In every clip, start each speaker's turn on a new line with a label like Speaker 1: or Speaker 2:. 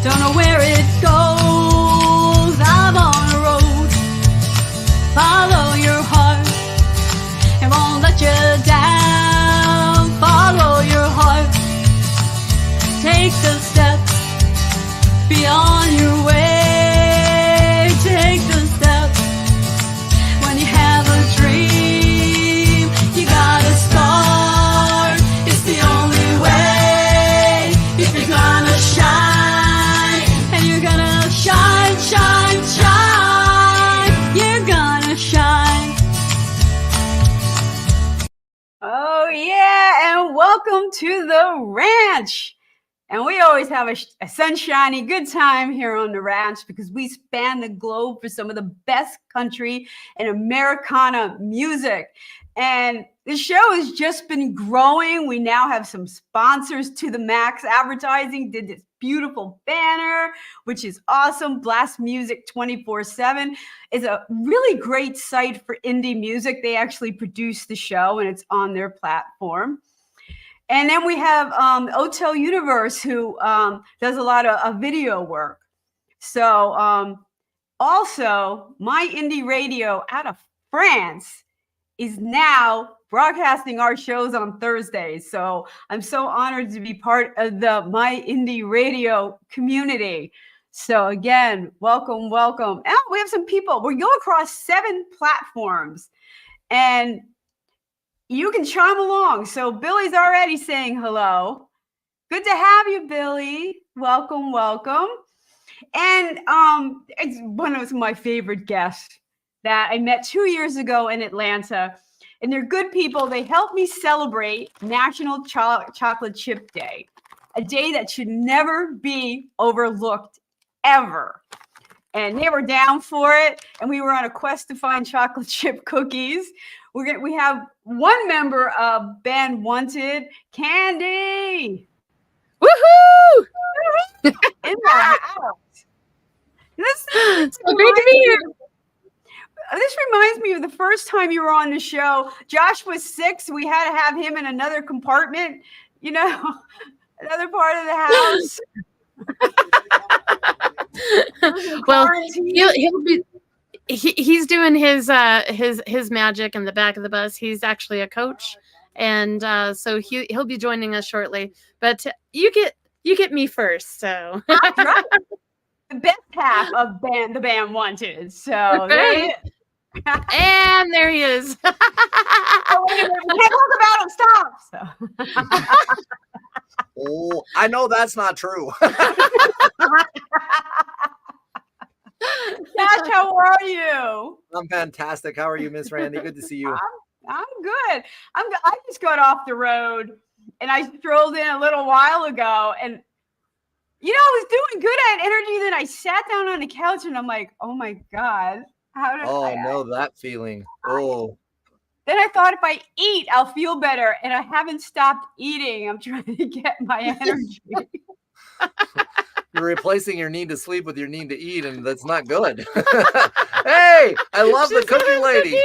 Speaker 1: Don't know where it goes. I'm on a road. Follow your heart. It won't let you down. Follow your heart. Take the steps beyond your way. Take the steps. When you have a dream, you gotta start. It's the only way. If you're gonna shine, and you're gonna shine, shine, shine. You're gonna shine. Oh yeah, and welcome to the ranch. And we always have a sunshiny good time here on the ranch because we span the globe for some of the best country and Americana music. And the show has just been growing. We now have some sponsors to the max. Advertising did this beautiful banner, which is awesome. Blast Music 24/7 is a really great site for indie music. They actually produce the show and it's on their platform. And then we have Hotel Universe, who does a lot of video work. So also, My Indie Radio out of France is now broadcasting our shows on Thursdays. So I'm so honored to be part of the My Indie Radio community. So again, welcome, welcome. And we have some people. We go across 7 platforms. And you can chime along. So Billy's already saying hello. Good to have you, Billy. Welcome, welcome. And it's one of my favorite guests that I met 2 years ago in Atlanta. And they're good people. They helped me celebrate National Chocolate Chip Day, a day that should never be overlooked, ever. And they were down for it. And we were on a quest to find chocolate chip cookies. We have one member of Band Wanted, Candy.
Speaker 2: Woohoo!
Speaker 1: In the house.
Speaker 2: So great to be here.
Speaker 1: This reminds me of the first time you were on the show. Josh was 6. We had to have him in another compartment, another part of the house.
Speaker 2: Well, he'll be. He's doing his magic in the back of the bus. He's actually a coach, and so he'll be joining us shortly. But you get me first, so
Speaker 1: that's right. The best half of the band Wanted. So
Speaker 2: right. And there he is.
Speaker 1: Oh, wait a minute. We can't talk about him. Stop. So.
Speaker 3: Oh, I know that's not true.
Speaker 1: Josh, how are you?
Speaker 3: I'm fantastic. How are you, Miss Randie? Good to see you.
Speaker 1: I'm good. I just got off the road and I strolled in a little while ago and I was doing good at energy. Then I sat down on the couch and I'm like, oh my God.
Speaker 3: I know that feeling. Oh.
Speaker 1: Then I thought if I eat, I'll feel better. And I haven't stopped eating. I'm trying to get my energy.
Speaker 3: You're replacing your need to sleep with your need to eat, and that's not good. Hey, I love the cookie lady.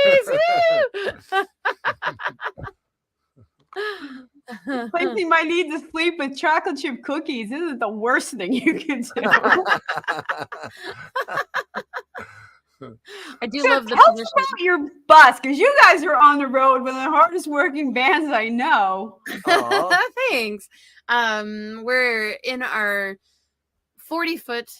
Speaker 1: Replacing my need to sleep with chocolate chip cookies. This is the worst thing you can do.
Speaker 2: I do love the
Speaker 1: tell us about your bus, because you guys are on the road with the hardest working bands I know.
Speaker 2: Thanks. We're in our 40-foot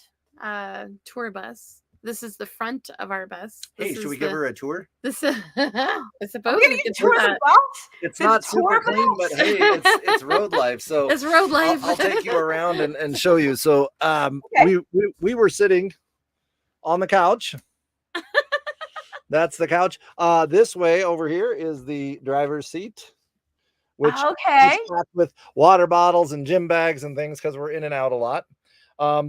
Speaker 2: tour bus. This is the front of our bus.
Speaker 3: Hey, should we give her a tour?
Speaker 2: This I suppose we could
Speaker 1: tour
Speaker 2: do
Speaker 1: the bus.
Speaker 3: It's not super clean, but hey, it's road life. So
Speaker 2: it's road life.
Speaker 3: I'll take you around and show you. So
Speaker 1: okay.
Speaker 3: we were sitting on the couch. That's the couch. This way over here is the driver's seat, which is packed with water bottles and gym bags and things because we're in and out a lot.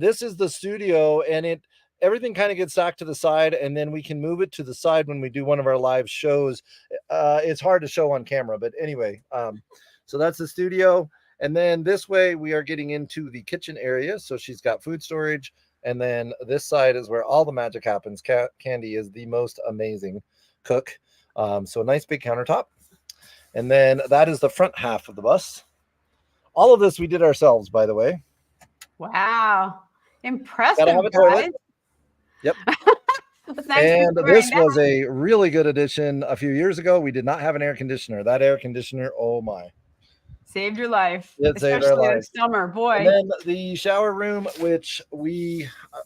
Speaker 3: This is the studio, and everything kind of gets stacked to the side, and then we can move it to the side when we do one of our live shows. It's hard to show on camera, but anyway, so that's the studio. And then this way we are getting into the kitchen area. So she's got food storage. And then this side is where all the magic happens. Candy is the most amazing cook. So a nice big countertop. And then that is the front half of the bus. All of this we did ourselves, by the way.
Speaker 1: Wow. Impressive,
Speaker 3: Gotta have a
Speaker 1: guys.
Speaker 3: toilet. Yep. And this
Speaker 1: that.
Speaker 3: was a really good addition a few years ago. We did not have an air conditioner. That air conditioner, oh my.
Speaker 1: Saved your life.
Speaker 3: It saved our
Speaker 1: Especially in
Speaker 3: lives.
Speaker 1: summer, boy.
Speaker 3: And then the shower room, which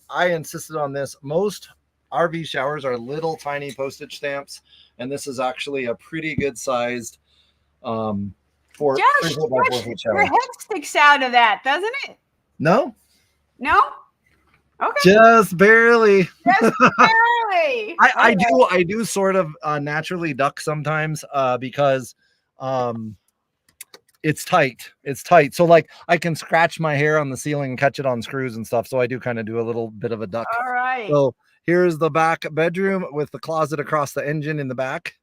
Speaker 3: I insisted on this. Most RV showers are little tiny postage stamps, and this is actually a pretty good sized for
Speaker 1: Josh, your head sticks out of that, doesn't it?
Speaker 3: No.
Speaker 1: No? Okay.
Speaker 3: Just barely.
Speaker 1: Just barely.
Speaker 3: I do sort of naturally duck sometimes because it's tight. It's tight. So like I can scratch my hair on the ceiling and catch it on screws and stuff. So I do kind of do a little bit of a duck.
Speaker 1: All right.
Speaker 3: So here's the back bedroom with the closet across the engine in the back.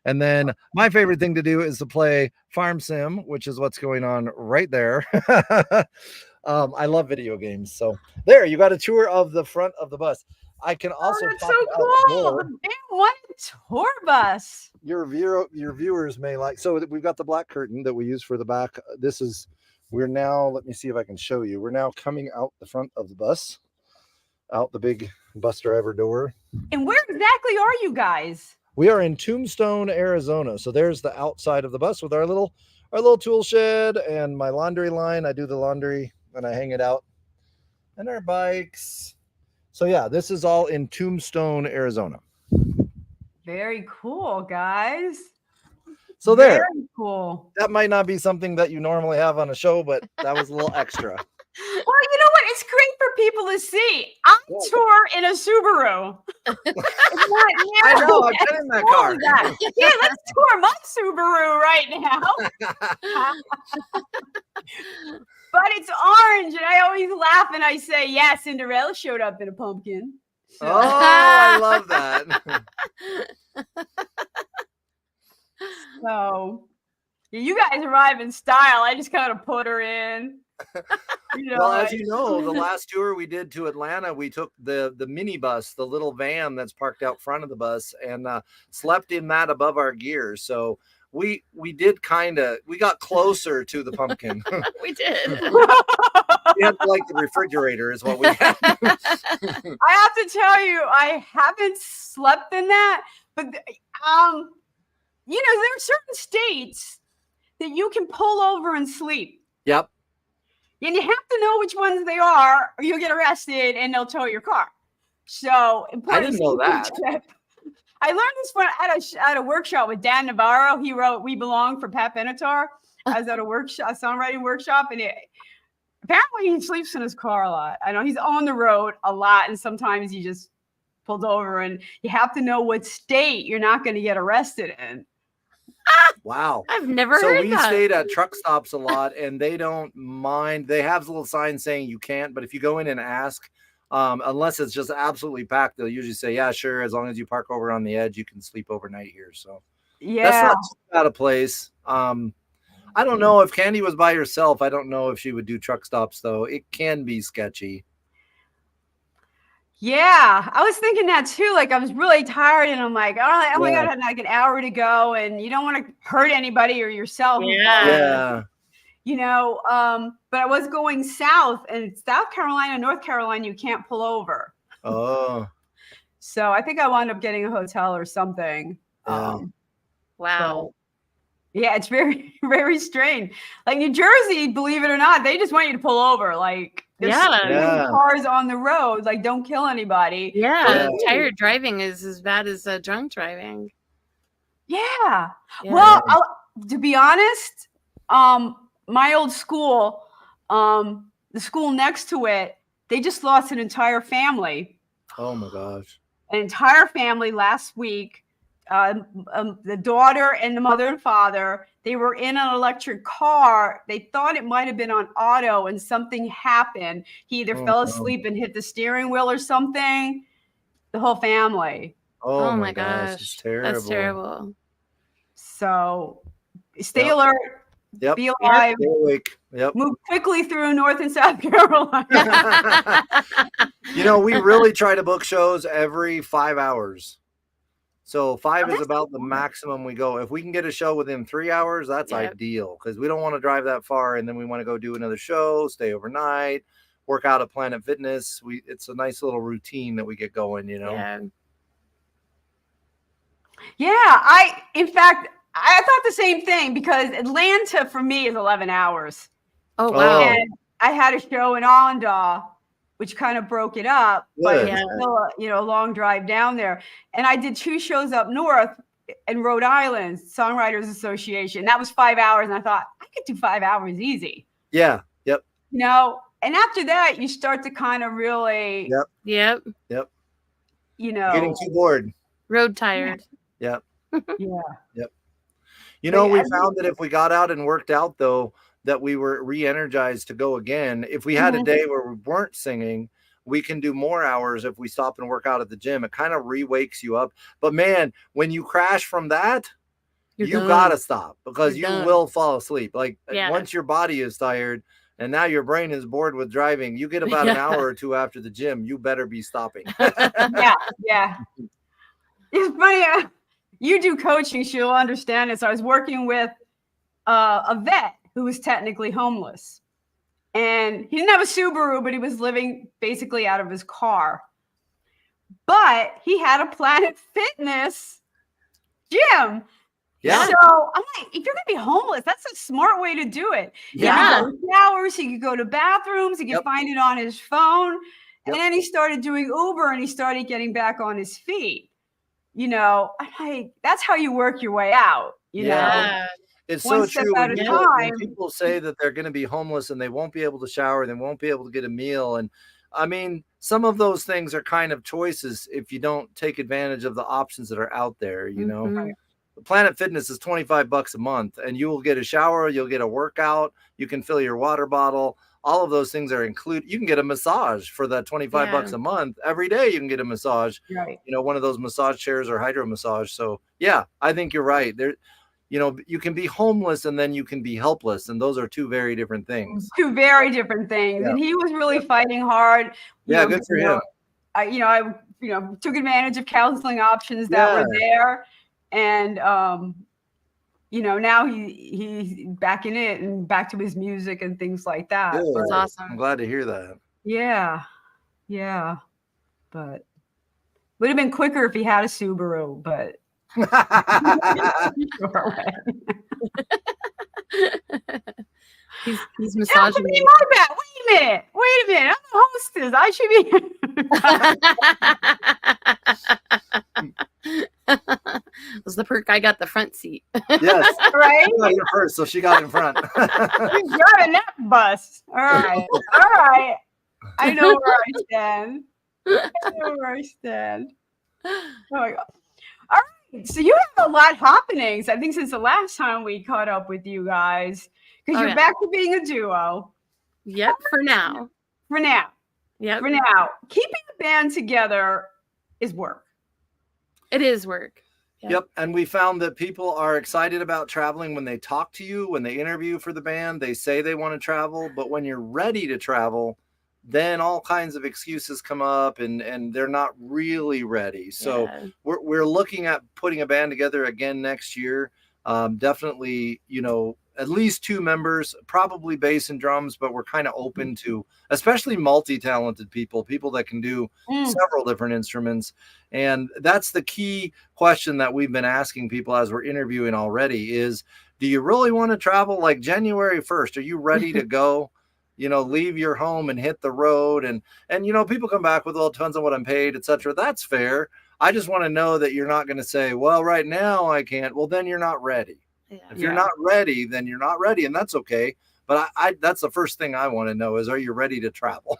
Speaker 3: And then my favorite thing to do is to play Farm Sim, which is what's going on right there. I love video games. So there, you got a tour of the front of the bus. I can also
Speaker 1: that's so cool. The big one tour bus.
Speaker 3: Your viewers may like. So we've got the black curtain that we use for the back. We're now, let me see if I can show you. We're now coming out the front of the bus, out the big bus driver door.
Speaker 1: And where exactly are you guys?
Speaker 3: We are in Tombstone, Arizona. So there's the outside of the bus with our little tool shed and my laundry line. I do the laundry and I hang it out, and our bikes. So yeah, this is all in Tombstone, Arizona.
Speaker 1: Very cool, guys.
Speaker 3: So there.
Speaker 1: Very cool.
Speaker 3: That might not be something that you normally have on a show, but that was a little extra.
Speaker 1: Well, you know what? It's great for people to see. I tour in a Subaru.
Speaker 3: I know. I've been in that car.
Speaker 1: Yeah, let's tour my Subaru right now. But it's orange, and I always laugh and I say, yeah, Cinderella showed up in a pumpkin.
Speaker 3: So. Oh, I love that.
Speaker 1: So, you guys arrive in style. I just kind of put her in.
Speaker 3: Well, as you know, the last tour we did to Atlanta, we took the minibus, the little van that's parked out front of the bus, and slept in that above our gear. So we got closer to the pumpkin.
Speaker 2: We did.
Speaker 3: We had like the refrigerator is what we had.
Speaker 1: I have to tell you, I haven't slept in that, but there are certain states that you can pull over and sleep.
Speaker 3: Yep.
Speaker 1: And you have to know which ones they are, or you'll get arrested and they'll tow your car. So
Speaker 3: I didn't know that.
Speaker 1: I learned this one at a workshop with Dan Navarro. He wrote "We Belong" for Pat Benatar. I was at a songwriting workshop, and apparently he sleeps in his car a lot. I know he's on the road a lot, and sometimes he just pulls over. And you have to know what state you're not going to get arrested in.
Speaker 3: Wow.
Speaker 2: I've never heard that. So we
Speaker 3: stayed at truck stops a lot, and they don't mind. They have little signs saying you can't, but if you go in and ask, unless it's just absolutely packed, they'll usually say, yeah, sure. As long as you park over on the edge, you can sleep overnight here. So
Speaker 1: yeah,
Speaker 3: that's not too bad a place. I don't know if Candy was by herself. I don't know if she would do truck stops, though. It can be sketchy.
Speaker 1: Yeah, I was thinking that too. Like I was really tired, and I'm like, oh my God, I had like an hour to go, and you don't want to hurt anybody or yourself.
Speaker 3: Yeah.
Speaker 1: But I was going south, and South Carolina, North Carolina, you can't pull over.
Speaker 3: Oh.
Speaker 1: So I think I wound up getting a hotel or something.
Speaker 3: Wow.
Speaker 1: So, yeah, it's very, very strange. Like New Jersey, believe it or not, they just want you to pull over. Like, there's cars on the road. Like, don't kill anybody.
Speaker 2: Yeah, tired driving is as bad as drunk driving.
Speaker 1: Yeah. Well, to be honest, my old school, the school next to it, they just lost an entire family.
Speaker 3: Oh my gosh.
Speaker 1: An entire family last week. The daughter and the mother and father, they were in an electric car. They thought it might have been on auto, and something happened. He either fell asleep and hit the steering wheel or something. The whole family.
Speaker 3: Oh my gosh. It's terrible.
Speaker 2: That's terrible.
Speaker 1: So stay alert.
Speaker 3: Yep.
Speaker 1: Be alive.
Speaker 3: Stay awake. Yep.
Speaker 1: Move quickly through North and South Carolina.
Speaker 3: We really try to book shows every 5 hours. So 5 is about the maximum we go. If we can get a show within 3 hours, that's ideal, because we don't want to drive that far and then we want to go do another show, stay overnight. work out at Planet Fitness. It's a nice little routine that we get going, you know?
Speaker 1: Yeah. In fact, I thought the same thing, because Atlanta for me is 11 hours.
Speaker 2: Oh, wow.
Speaker 1: And I had a show in Allendale, which kind of broke it up, but it's still a long drive down there. And I did 2 shows up north in Rhode Island, Songwriters Association. That was 5 hours. And I thought, I could do 5 hours easy.
Speaker 3: Yeah. Yep.
Speaker 1: And after that, you start to kind of really.
Speaker 2: Yep.
Speaker 3: Getting too bored.
Speaker 2: Road tired.
Speaker 3: Yep.
Speaker 1: Yeah.
Speaker 3: We found that if we got out and worked out, though, that we were re-energized to go again. If we had a day where we weren't singing, we can do more hours if we stop and work out at the gym. It kind of re-wakes you up. But man, when you crash from that, you gotta stop, because you will fall asleep. Like once your body is tired and now your brain is bored with driving, you get about an hour or 2 after the gym, you better be stopping.
Speaker 1: Yeah. It's funny. You do coaching, she'll understand it. So I was working with a vet who was technically homeless, and he didn't have a Subaru, but he was living basically out of his car. But he had a Planet Fitness gym.
Speaker 3: Yeah.
Speaker 1: So I'm like, if you're gonna be homeless, that's a smart way to do it.
Speaker 2: Yeah.
Speaker 1: He could go to showers, he could go to bathrooms, he could find it on his phone. And then he started doing Uber, and he started getting back on his feet. I'm like, that's how you work your way out. You know.
Speaker 3: It's
Speaker 1: One
Speaker 3: so
Speaker 1: step
Speaker 3: true.
Speaker 1: at a time.
Speaker 3: When people say that they're going to be homeless and they won't be able to shower, they won't be able to get a meal. And I mean, some of those things are kind of choices if you don't take advantage of the options that are out there. Planet Fitness is $25 a month, and you will get a shower, you'll get a workout, you can fill your water bottle. All of those things are included. You can get a massage for that $25 a month. Every day you can get a massage, one of those massage chairs or hydro massage. So yeah, I think you're right. You can be homeless and then you can be helpless. And those are 2 very different things.
Speaker 1: 2 very different things. Yeah. And he was really fighning hard.
Speaker 3: Good for him.
Speaker 1: I took advantage of counseling options that were there. And, now he's back in it and back to his music and things like that.
Speaker 2: That's awesome.
Speaker 3: I'm glad to hear that.
Speaker 1: Yeah. But would have been quicker if he had a Subaru, but.
Speaker 2: He's massaging me.
Speaker 1: My bad. Wait a minute. I'm the hostess. I should be.
Speaker 2: Was the perk I got the front seat?
Speaker 3: Yes.
Speaker 1: Right.
Speaker 3: You got here first, so she got in front.
Speaker 1: You got in that bus. All right. I know where I stand. Oh my God. All right. So you have a lot happening. I think since the last time we caught up with you guys, because you're back to being a duo.
Speaker 2: Yep. For now.
Speaker 1: Yep. For now. Keeping the band together is work.
Speaker 2: It is work.
Speaker 3: Yep. And we found that people are excited about traveling when they talk to you, when they interview for the band, they say they want to travel, but when you're ready to travel, then all kinds of excuses come up and they're not really ready. So we're looking at putting a band together again next year. Definitely, at least 2 members, probably bass and drums, but we're kind of open to especially multi-talented people that can do several different instruments. And that's the key question that we've been asking people as we're interviewing already is, do you really want to travel like January 1st? Are you ready to go? Leave your home and hit the road. And people come back with, well, it depends on what I'm paid, etc. That's fair. I just want to know that you're not going to say, well, right now I can't. Well, then you're not ready. If you're not ready, then you're not ready, and that's okay. But I that's the first thing I want to know is, are you ready to travel?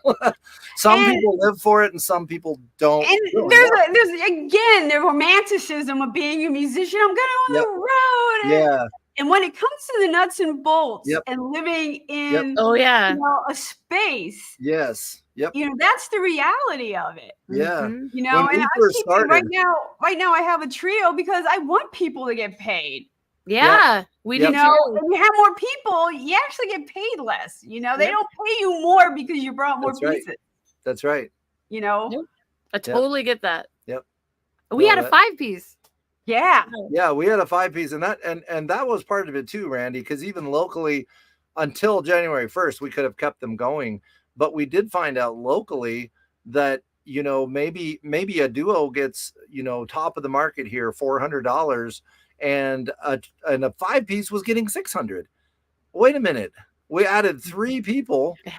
Speaker 3: Some people live for it and some people don't.
Speaker 1: And there's again, the romanticism of being a musician. I'm going on the road. And when it comes to the nuts and bolts and living in a space.
Speaker 3: Yes. Yep.
Speaker 1: That's the reality of it.
Speaker 3: Yeah.
Speaker 1: And I'm thinking right now I have a trio because I want people to get paid.
Speaker 2: Yeah, we do.
Speaker 1: When you have more people, you actually get paid less. They don't pay you more because you brought more pieces.
Speaker 3: That's right.
Speaker 2: I totally get that.
Speaker 3: Yep.
Speaker 2: We had a 5-piece.
Speaker 1: Yeah.
Speaker 3: Yeah, we had a 5-piece, and that was part of it too, Randie, because even locally, until January 1st, we could have kept them going. but we did find out locally that, you know, maybe a duo gets, you know, top of the market here, $400, and a 5-piece was getting 600. Wait a minute. We added 3 people.
Speaker 1: Yeah.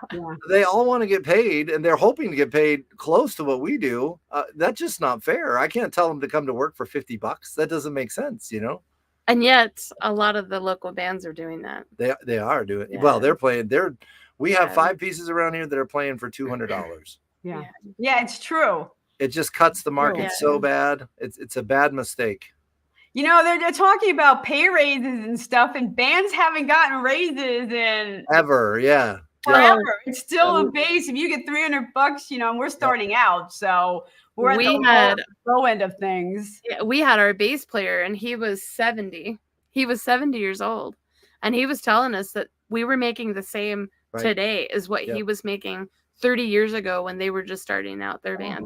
Speaker 3: They all want to get paid, and they're hoping to get paid close to what we do. That's just not fair. I can't tell them to come to work for $50. That doesn't make sense, you know?
Speaker 2: And yet a lot of the local bands are doing that.
Speaker 3: They are doing
Speaker 2: Yeah.
Speaker 3: well. They're playing. We have
Speaker 2: Yeah.
Speaker 3: 5 pieces around here that are playing for $200.
Speaker 1: Yeah. Yeah, it's true.
Speaker 3: It just cuts the market so bad. It's a bad mistake.
Speaker 1: You know, they're talking about pay raises and stuff, and bands haven't gotten raises in
Speaker 3: Ever, yeah.
Speaker 1: forever. It's still a base. If you get $300, you know, and we're starting out, so we're at the low end of things.
Speaker 2: Yeah, we had our bass player, and he was 70. He was 70 years old, and he was telling us that we were making the same today as what he was making 30 years ago when they were just starting out their band.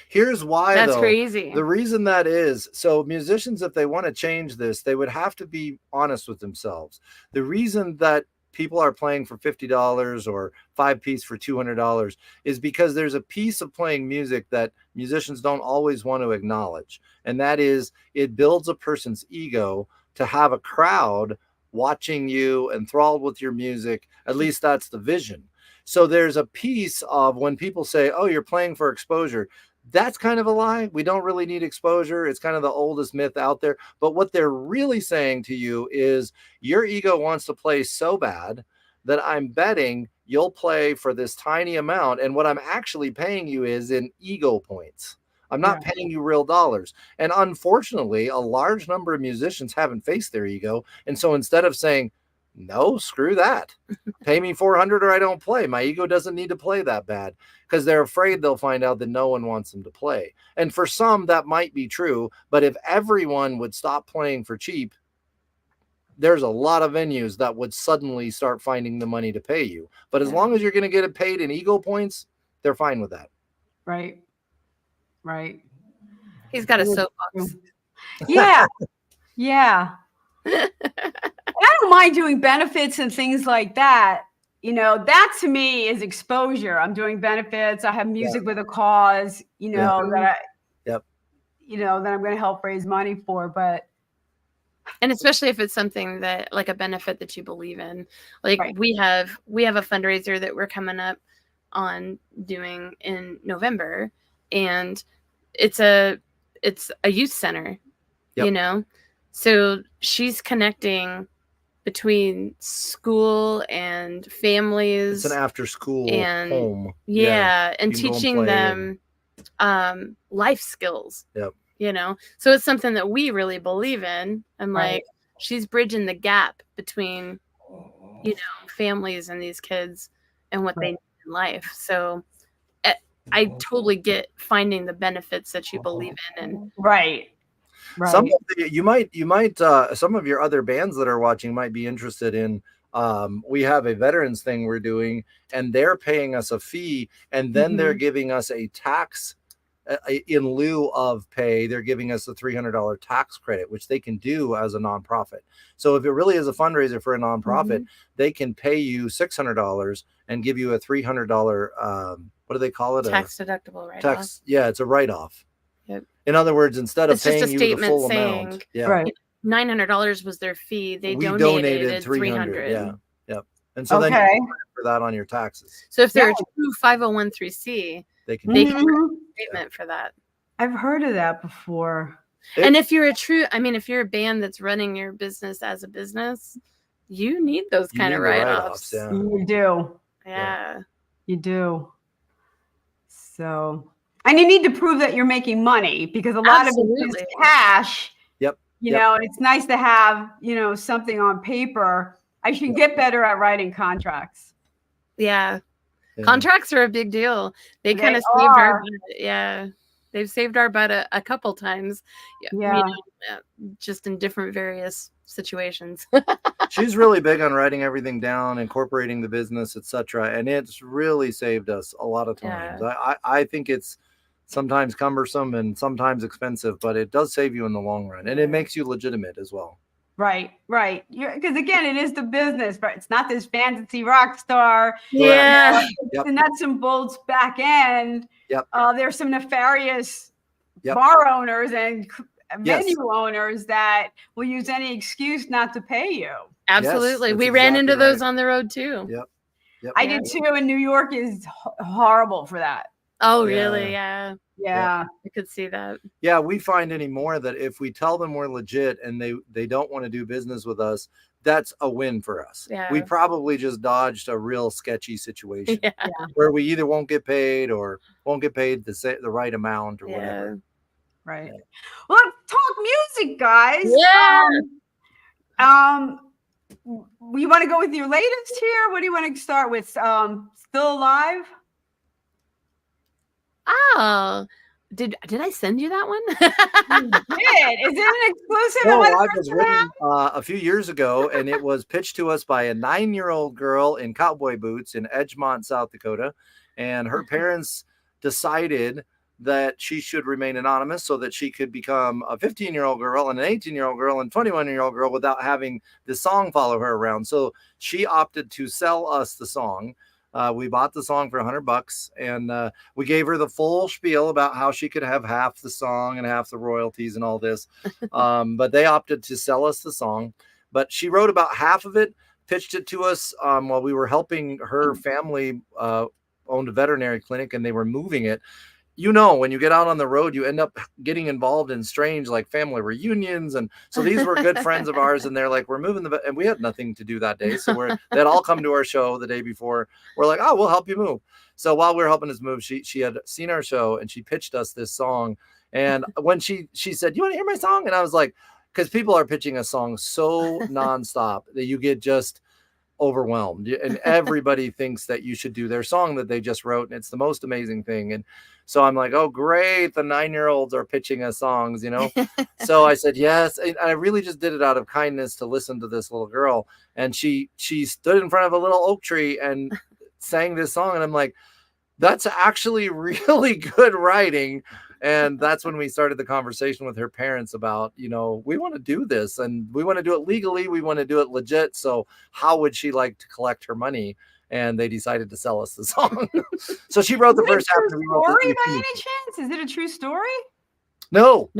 Speaker 3: Here's why,
Speaker 2: that's
Speaker 3: though.
Speaker 2: crazy.
Speaker 3: The reason that is, so musicians, if they want to change this, they would have to be honest with themselves. The reason that people are playing for $50 or 5-piece for $200 is because there's a piece of playing music that musicians don't always want to acknowledge. And that is, it builds a person's ego to have a crowd watching you, enthralled with your music. At least that's the vision. So there's a piece of when people say, oh, you're playing for exposure. That's kind of a lie. We don't really need exposure. It's kind of the oldest myth out there. But what they're really saying to you is your ego wants to play so bad that I'm betting you'll play for this tiny amount. And what I'm actually paying you is in ego points. I'm not paying you real dollars. And unfortunately, a large number of musicians haven't faced their ego. And so instead of saying, no, screw that. Pay me $400 or I don't play. My ego doesn't need to play that bad, because they're afraid they'll find out that no one wants them to play. And for some, that might be true. But if everyone would stop playing for cheap, there's a lot of venues that would suddenly start finding the money to pay you. But as long as you're going to get it paid in ego points, they're fine with that.
Speaker 1: Right. Right.
Speaker 2: He's got a soapbox.
Speaker 1: Yeah. Yeah. I don't mind doing benefits and things like that. You know, that to me is exposure. I'm doing benefits. I have music with a cause, you know, that you know, that I'm going to help raise money for. But
Speaker 2: and especially if it's something that, like, a benefit that you believe in. Like we have a fundraiser that we're coming up on doing in November, and it's a youth center, you know. So she's connecting between school and families.
Speaker 3: It's an after school
Speaker 2: and
Speaker 3: home.
Speaker 2: And teaching them life skills. You know, so it's something that we really believe in. And like, she's bridging the gap between, you know, families and these kids and what they need in life. So I totally get finding the benefits that you believe in. And
Speaker 3: some of your other bands that are watching might be interested in. We have a veterans thing we're doing, and they're paying us a fee, and then they're giving us a tax in lieu of pay. They're giving us a $300 tax credit, which they can do as a nonprofit. So if it really is a fundraiser for a nonprofit, they can pay you $600 and give you a $300 what do they call it?
Speaker 2: Tax deductible write-off.
Speaker 3: Yeah, it's a write-off.
Speaker 2: Yep.
Speaker 3: In other words, instead of
Speaker 2: it's just
Speaker 3: paying you the full amount,
Speaker 2: $900 was their fee. We donated $300.
Speaker 3: And so then you can for that on your taxes.
Speaker 2: So if they're a true 501(c)(3), they can get a statement for that.
Speaker 1: I've heard of that before.
Speaker 2: And if you're if you're a band that's running your business as a business, you need those kind of write-offs.
Speaker 1: You do.
Speaker 2: Yeah.
Speaker 1: You do. So, and you need to prove that you're making money, because a lot of it is cash. You know, it's nice to have, you know, something on paper. I should get better at writing contracts.
Speaker 2: Yeah. Contracts are a big deal. They kind of saved our butt. Yeah. They've saved our butt a couple times. You know, just in different various situations.
Speaker 3: She's really big on writing everything down, incorporating the business, etc. And it's really saved us a lot of times. I think it's sometimes cumbersome and sometimes expensive, but it does save you in the long run, and it makes you legitimate as well.
Speaker 1: Right. Because again, it is the business, but it's not this fantasy rock star.
Speaker 2: Yeah.
Speaker 1: The nuts and bolts back end.
Speaker 3: Yep.
Speaker 1: There's some nefarious bar owners and venue owners that will use any excuse not to pay you.
Speaker 2: Absolutely. We ran into those on the road too.
Speaker 3: Yep.
Speaker 1: I did too. And New York is horrible for that.
Speaker 2: Oh, really? Yeah.
Speaker 1: Yeah.
Speaker 2: I could see that.
Speaker 3: Yeah. We find anymore that if we tell them we're legit and they don't want to do business with us, that's a win for us.
Speaker 2: Yeah.
Speaker 3: We probably just dodged a real sketchy situation where we either won't get paid or won't get paid the right amount or whatever.
Speaker 1: Right. Well, let's talk music, guys.
Speaker 2: Yeah.
Speaker 1: We want to go with your latest here. What do you want to start with? Still Alive?
Speaker 2: Oh, did I send you that one?
Speaker 1: You did. Is it an exclusive?
Speaker 3: No, I was written a few years ago, and it was pitched to us by a 9-year-old girl in cowboy boots in Edgemont, South Dakota, and her parents decided that she should remain anonymous so that she could become a 15-year-old girl and an 18-year-old girl and 21-year-old girl without having the song follow her around. So she opted to sell us the song. We bought the song for $100, and we gave her the full spiel about how she could have half the song and half the royalties and all this. But they opted to sell us the song. But she wrote about half of it, pitched it to us while we were helping her family owned a veterinary clinic, and they were moving it. You know, when you get out on the road, you end up getting involved in strange, like, family reunions. And so these were good friends of ours, and they're like, we're moving and we had nothing to do that day. So they'd all come to our show the day before. We're like, oh, we'll help you move. So while we were helping us move, she had seen our show and she pitched us this song. And when she said, you want to hear my song? And I was like, because people are pitching a song so nonstop that you get just overwhelmed, and everybody thinks that you should do their song that they just wrote, and it's the most amazing thing. And so I'm like, oh great, the 9-year-olds are pitching us songs, you know. So I said yes, and I really just did it out of kindness to listen to this little girl. And she stood in front of a little oak tree and sang this song, and I'm like, that's actually really good writing. And that's when we started the conversation with her parents about, you know, we want to do this and we want to do it legally. We want to do it legit. So how would she like to collect her money? And they decided to sell us the song. So she wrote the first half.
Speaker 1: Story by any chance? Is it a true story?
Speaker 3: No.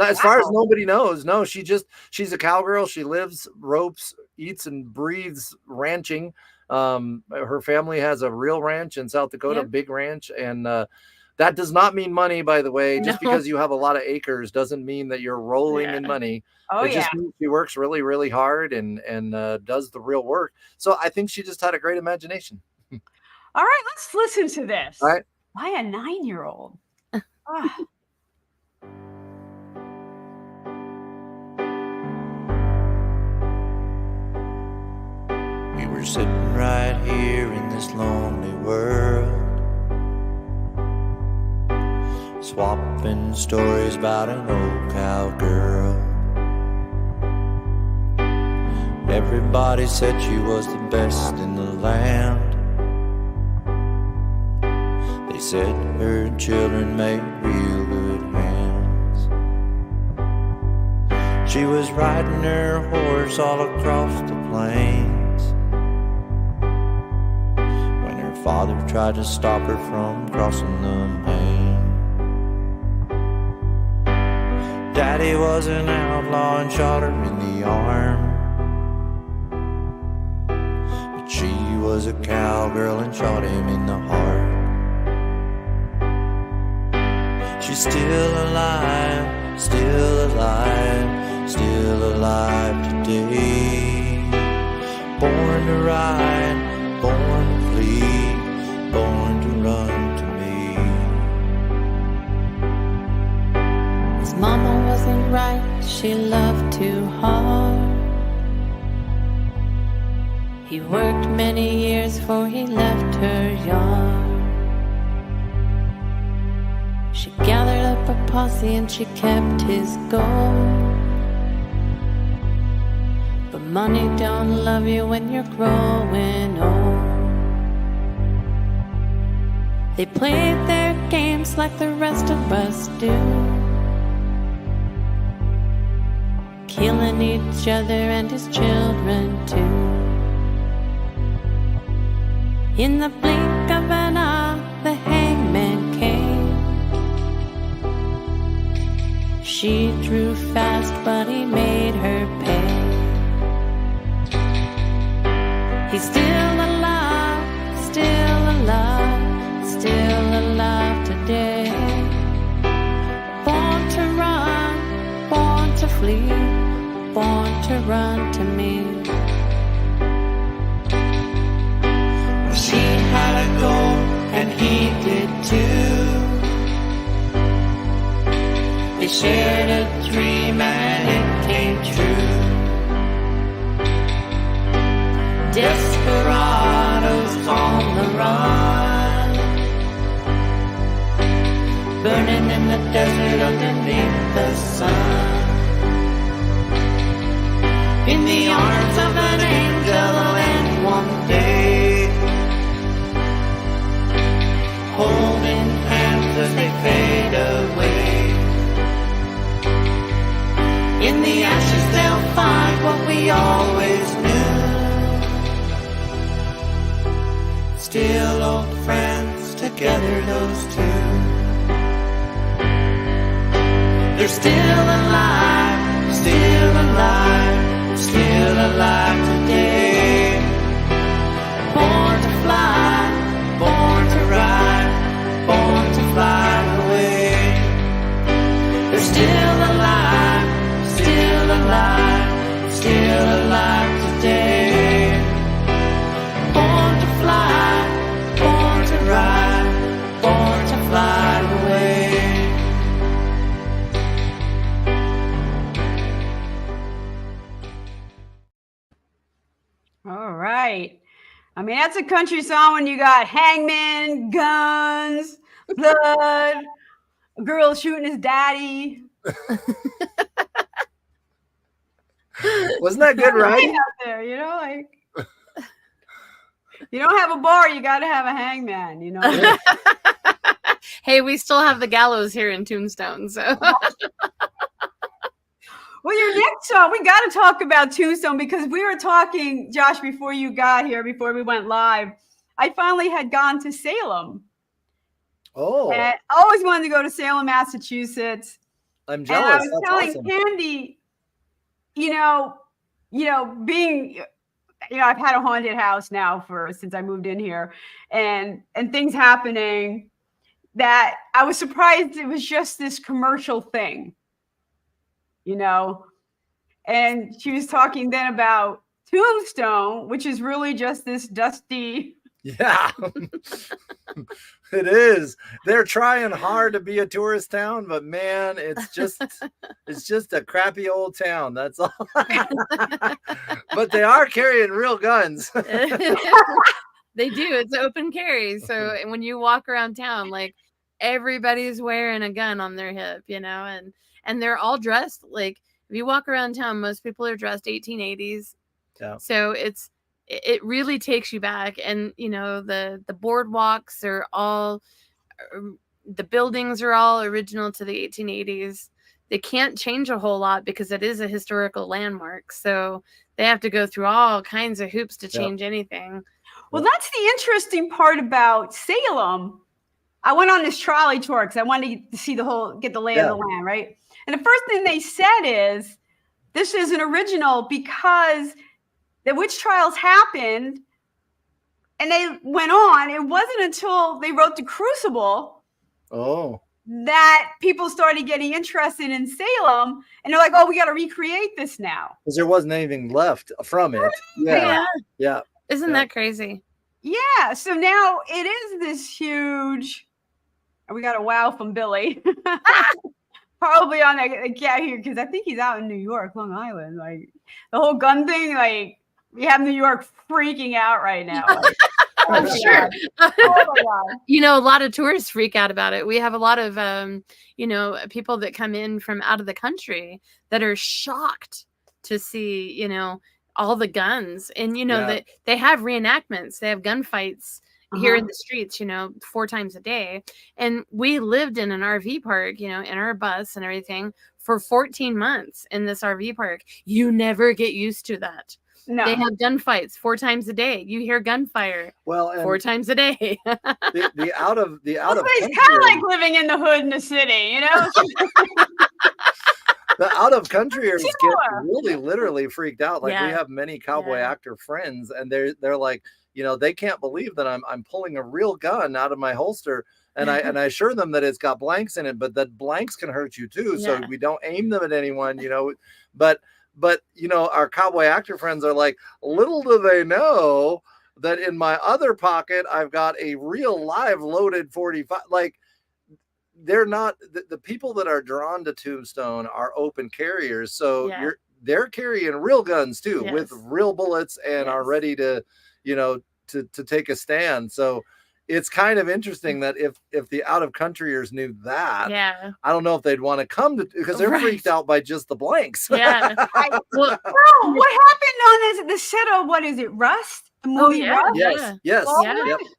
Speaker 3: As far as nobody knows. No, she's a cowgirl. She lives, ropes, eats and breathes ranching. Her family has a real ranch in South Dakota, big ranch. And, that does not mean money, by the way. Just because you have a lot of acres doesn't mean that you're rolling in money. It just means she works really, really hard and does the real work. So I think she just had a great imagination.
Speaker 1: All right, let's listen to this.
Speaker 3: All right.
Speaker 1: Why a 9-year-old?
Speaker 4: We were sitting right here in this lonely world, swapping stories about an old cowgirl. Everybody said she was the best in the land. They said her children made real good hands. She was riding her horse all across the plains when her father tried to stop her from crossing the main. Daddy was an outlaw and shot her in the arm, but she was a cowgirl and shot him in the heart. She's still alive, still alive, still alive today. Born to ride, born to bleed, born to run to me.
Speaker 5: His mama wasn't right, she loved too hard. He worked many years before he left her yard. She gathered up a posse and she kept his gold. But money don't love you when you're growing old. They played their games like the rest of us do. killing each other and his children too. In the blink of an eye, the hangman came. She drew fast, but he made her pay. He's still alive, still alive, still alive today. Born to run, born to flee, born to run to me.
Speaker 4: She had a goal and he did too. They shared a dream and it came true. Desperados on the run, burning in the desert underneath the sun. In the arms of an angel, and one day, holding hands as they fade away. In the ashes they'll find what we always knew. Still old friends together, those two. They're still alive, still alive, still alive today. Born to fly, born to ride, born to fly away. They're still alive, still alive, still alive today. Born to fly, born to ride, born to fly away.
Speaker 1: All right. I mean, that's a country song when you got hangman, guns, blood, a girl shooting his daddy.
Speaker 3: Wasn't that good, right?
Speaker 1: Out there, you know, like you don't have a bar, you got to have a hangman, you know.
Speaker 2: Hey, we still have the gallows here in Tombstone, so.
Speaker 1: Well, your next song, we got to talk about Tombstone because we were talking, Josh, before you got here, before we went live. I finally had gone to Salem.
Speaker 3: Oh,
Speaker 1: And I always wanted to go to Salem, Massachusetts.
Speaker 3: I'm
Speaker 1: And
Speaker 3: jealous.
Speaker 1: I was
Speaker 3: That's
Speaker 1: telling
Speaker 3: awesome.
Speaker 1: Candy, being, I've had a haunted house now since I moved in here, and things happening that I was surprised it was just this commercial thing, And she was talking then about Tombstone, which is really just this dusty.
Speaker 3: Yeah, it is. They're trying hard to be a tourist town, but man, it's just a crappy old town. That's all. But they are carrying real guns.
Speaker 2: They do. It's open carry. So when you walk around town, like everybody's wearing a gun on their hip, and they're all dressed like if you walk around town, most people are dressed 1880s.
Speaker 3: Yeah.
Speaker 2: So it really takes you back, and the boardwalks are all, the buildings are all original to the 1880s. They can't change a whole lot because it is a historical landmark. So they have to go through all kinds of hoops to change anything.
Speaker 1: Well, that's the interesting part about Salem. I went on this trolley tour because I wanted to see get the lay of the land, right? And the first thing they said is, this is an original because the witch trials happened and they went on. It wasn't until they wrote The Crucible that people started getting interested in Salem. And they're like, oh, we got to recreate this now.
Speaker 3: Because there wasn't anything left from it. Yeah.
Speaker 2: Isn't that crazy?
Speaker 1: Yeah. So now it is this huge. We got a wow from Billy. Probably on that cat here because I think he's out in New York, Long Island. Like the whole gun thing, like we have New York freaking out right now. Like,
Speaker 2: I'm sure.
Speaker 1: Oh my God.
Speaker 2: A lot of tourists freak out about it. We have a lot of people that come in from out of the country that are shocked to see all the guns, and that they have reenactments, they have gunfights here in the streets 4 times a day. And we lived in an RV park in our bus and everything for 14 months in this RV park. You never get used to that.
Speaker 1: No.
Speaker 2: They have gunfights 4 times a day. You hear gunfire 4 times a day.
Speaker 3: the out of
Speaker 1: it's kind of like living in the hood in the city, you know.
Speaker 3: The out of countryers get really literally freaked out. Like we have many cowboy actor friends, and they're like, you know, they can't believe that I'm pulling a real gun out of my holster. And I assure them that it's got blanks in it, but that blanks can hurt you too. So we don't aim them at anyone, you know. But you know, our cowboy actor friends are like, little do they know that in my other pocket I've got a real live loaded 45. Like, they're not the people that are drawn to Tombstone are open carriers. So they're carrying real guns too, with real bullets, and are ready to, you know, to take a stand. So it's kind of interesting that if the out of countryers knew that, I don't know if they'd want to come to, because they're freaked out by just the blanks.
Speaker 1: What happened on the set of, what is it, Rust? The movie Rust?
Speaker 3: Yes.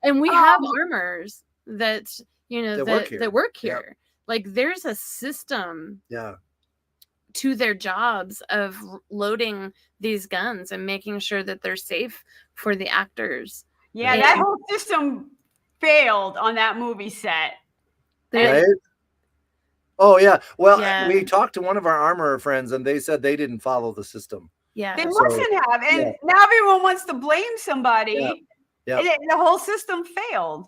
Speaker 2: And we have armors that, you know, that work here. Like, there's a system to their jobs of loading these guns and making sure that they're safe for the actors.
Speaker 1: That whole system failed on that movie set.
Speaker 3: Right? Oh yeah. Well, we talked to one of our armorer friends, and they said they didn't follow the system.
Speaker 1: They mustn't have. And now everyone wants to blame somebody. And the whole system failed.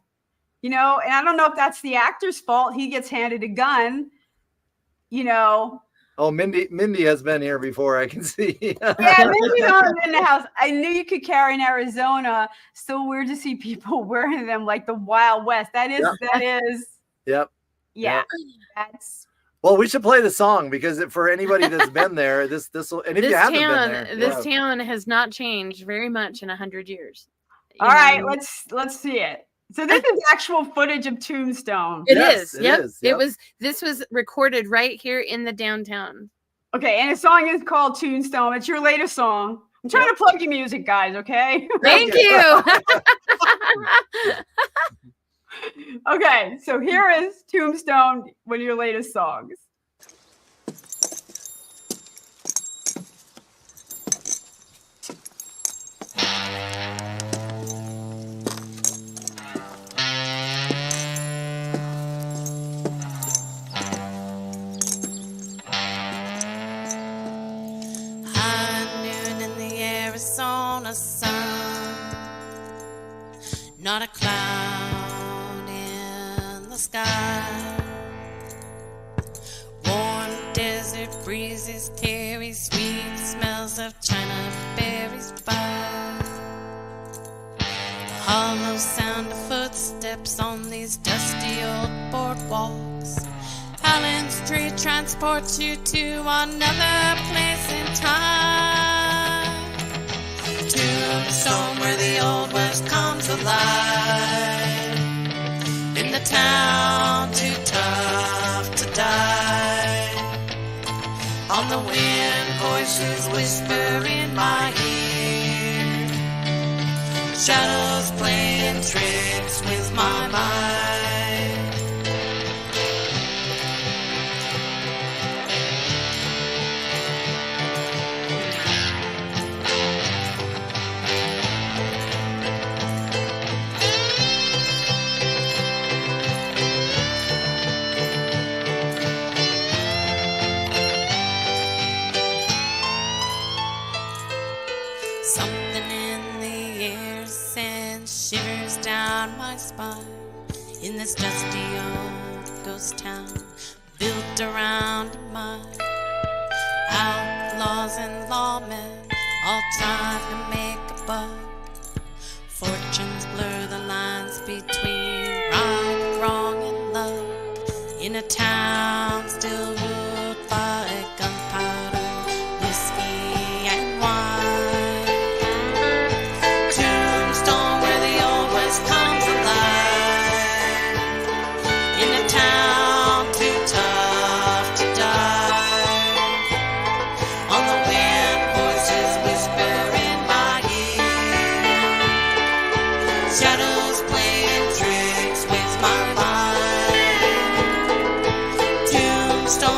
Speaker 1: You know, and I don't know if that's the actor's fault. He gets handed a gun, you know.
Speaker 3: Oh, Mindy has been here before, I can see.
Speaker 1: Mindy's in the house. I knew you could carry in Arizona. Still weird to see people wearing them like the Wild West. That is.
Speaker 3: Yep.
Speaker 1: Yeah. That's.
Speaker 3: Well, we should play the song, because for anybody that's been there, this will. And if you haven't been there,
Speaker 2: this town has not changed very much in 100 years.
Speaker 1: All right, let's see it. So this is actual footage of Tombstone.
Speaker 2: It is. This was recorded right here in the downtown.
Speaker 1: Okay, and the song is called Tombstone. It's your latest song. I'm trying to plug your music, guys, okay?
Speaker 2: Thank you.
Speaker 1: Okay, so here is Tombstone, one of your latest songs.
Speaker 5: Sun, not a cloud in the sky. Warm desert breezes carry sweet smells of China berries by. The hollow sound of footsteps on these dusty old boardwalks. Allen Street transports you to another place in time. Tombstone, where the old west comes alive. In the town too tough to die. On the wind, voices whisper in my ear. Shadows playing tricks with my mind. In this dusty old ghost town built around a mine, outlaws and lawmen all trying to make a buck. Fortunes blur the lines between right, wrong, and love. In a town still ruled by gunpowder, whiskey, and wine. Tombstone, where the old west comes alive. Tombstone.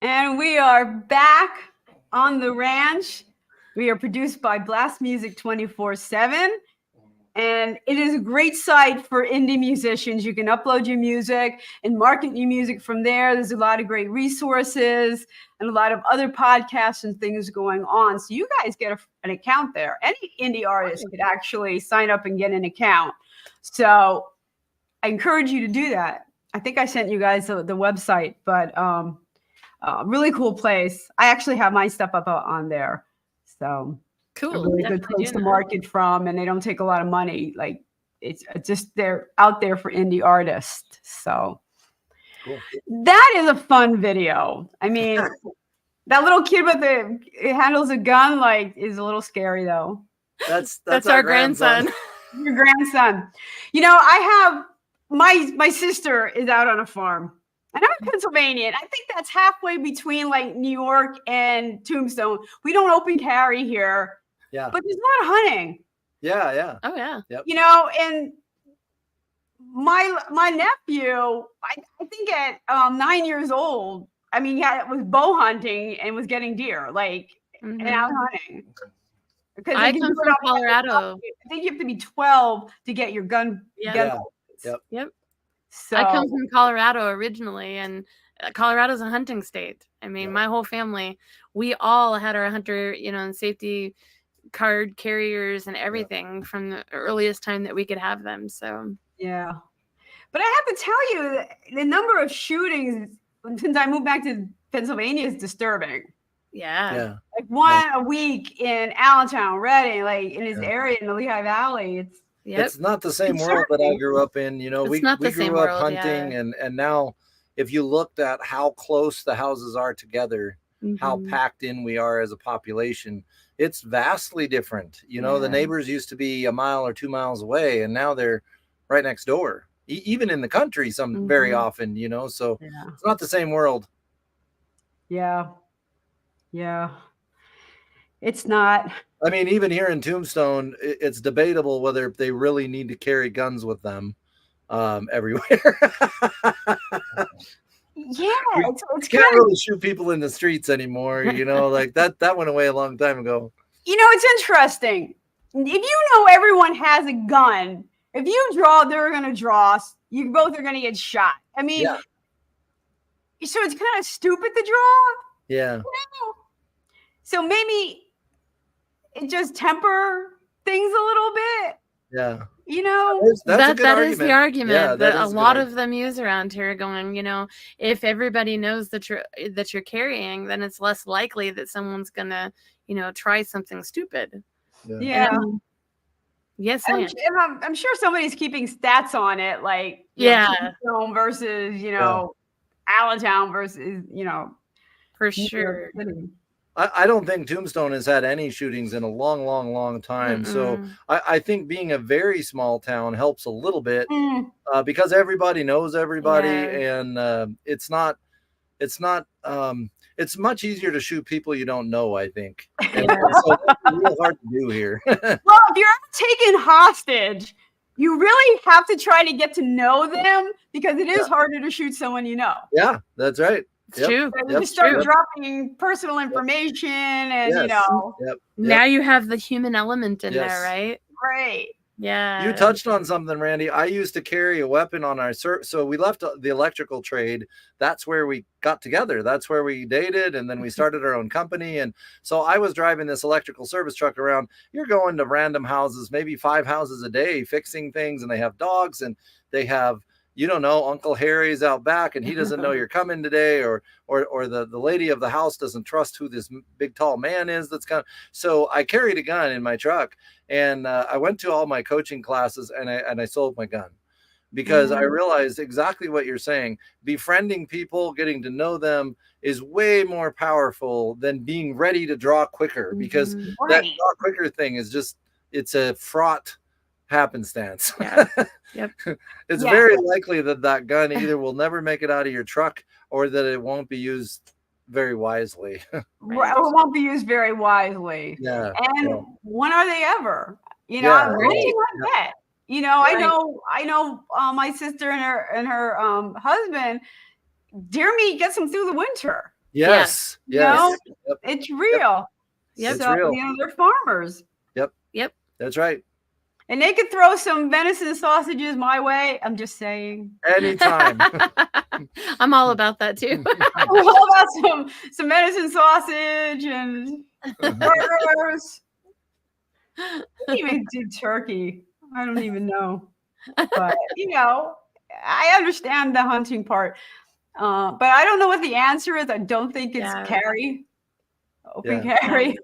Speaker 1: And we are back on the ranch. We are produced by Blast Music 24/7. And it is a great site for indie musicians. You can upload your music and market your music from there. There's a lot of great resources and a lot of other podcasts and things going on. So you guys get an account there. Any indie artist could actually sign up and get an account. So I encourage you to do that. I think I sent you guys the website, but really cool place. I actually have my stuff up on there. So
Speaker 2: Cool.
Speaker 1: a really good place to market from, and they don't take a lot of money. Like it's just they're out there for indie artists. So cool. That is a fun video. I mean, that little kid with it handles a gun is a little scary though.
Speaker 3: That's
Speaker 2: our grandson.
Speaker 1: Your grandson. You know, I have my sister is out on a farm. And I'm in Pennsylvania, and I think that's halfway between New York and Tombstone. We don't open carry here.
Speaker 3: Yeah.
Speaker 1: But there's a lot of hunting.
Speaker 3: Yeah, yeah.
Speaker 2: Oh, yeah.
Speaker 3: Yep.
Speaker 1: You know, and my nephew, I think at 9 years old, I mean, it was bow hunting and was getting deer, and out hunting. Because
Speaker 2: I come from Colorado.
Speaker 1: I think you have to be 12 to get your gun.
Speaker 2: Yeah.
Speaker 3: Yep.
Speaker 1: So
Speaker 2: I come from Colorado originally, and Colorado's a hunting state. I mean, my whole family, we all had our hunter, and safety card carriers and everything from the earliest time that we could have them. So
Speaker 1: yeah, but I have to tell you, the number of shootings since I moved back to Pennsylvania is disturbing.
Speaker 2: Yeah.
Speaker 1: Like one a week in Allentown, Reading, in this area in the Lehigh Valley.
Speaker 3: It's not the same world that I grew up in. We grew up hunting, and now if you looked at how close the houses are together, how packed in we are as a population, it's vastly different. The neighbors used to be a mile or 2 miles away, and now they're right next door. Even in the country, very often, so it's not the same world.
Speaker 1: Yeah. It's not.
Speaker 3: I mean, even here in Tombstone, it's debatable whether they really need to carry guns with them everywhere.
Speaker 1: Yeah, it's
Speaker 3: can't really shoot people in the streets anymore. That went away a long time ago.
Speaker 1: It's interesting. If you know everyone has a gun, if you draw, they're going to draw. You both are going to get shot. I mean, so it's kind of stupid to draw.
Speaker 3: Yeah.
Speaker 1: So maybe it just temper things a little bit.
Speaker 3: Yeah.
Speaker 2: That is the argument that a lot of them use around here, going, if everybody knows that you're carrying, then it's less likely that someone's gonna, try something stupid.
Speaker 1: Yeah.
Speaker 2: Yes,
Speaker 1: I'm sure somebody's keeping stats on it, Tombstone versus Allentown versus
Speaker 2: for sure.
Speaker 3: I don't think Tombstone has had any shootings in a long, long, long time. So I think being a very small town helps a little bit because everybody knows everybody, and it's much easier to shoot people you don't know, I think. And so it's real hard to do here.
Speaker 1: Well, if you're taken hostage, you really have to try to get to know them, because it is harder to shoot someone you know.
Speaker 3: Yeah, that's right.
Speaker 2: It's true.
Speaker 1: You start dropping personal information, and
Speaker 2: now you have the human element in there, right?
Speaker 1: Right.
Speaker 2: Yeah.
Speaker 3: You touched on something, Randie. I used to carry a weapon on our so we left the electrical trade. That's where we got together. That's where we dated, and then we started our own company. And so I was driving this electrical service truck around. You're going to random houses, maybe 5 houses a day, fixing things, and they have dogs, and they have, Uncle Harry's out back, and he doesn't know you're coming today, or the lady of the house doesn't trust who this big tall man is that's coming. So I carried a gun in my truck, and I went to all my coaching classes, and I sold my gun, because I realized exactly what you're saying. Befriending people, getting to know them is way more powerful than being ready to draw quicker, because that draw quicker thing is it's a fraught happenstance. It's very likely that gun either will never make it out of your truck, or that it won't be used very wisely.
Speaker 1: Right. It won't be used very wisely.
Speaker 3: Yeah.
Speaker 1: And when are they ever? Anything like that. I know my sister and her husband, deer meat gets them through the winter.
Speaker 3: Yes.
Speaker 1: You know,
Speaker 3: Yep.
Speaker 1: it's real.
Speaker 2: Yep.
Speaker 3: It's
Speaker 1: So,
Speaker 3: real.
Speaker 1: you know, they're farmers.
Speaker 2: Yep.
Speaker 3: That's right.
Speaker 1: And they could throw some venison sausages my way. I'm just saying.
Speaker 3: Anytime.
Speaker 2: I'm all about that too.
Speaker 1: I'm all about some venison sausage and burgers. I don't even do turkey. I don't even know. But, you know, I understand the hunting part. But I don't know what the answer is. I don't think it's carry. Open carry.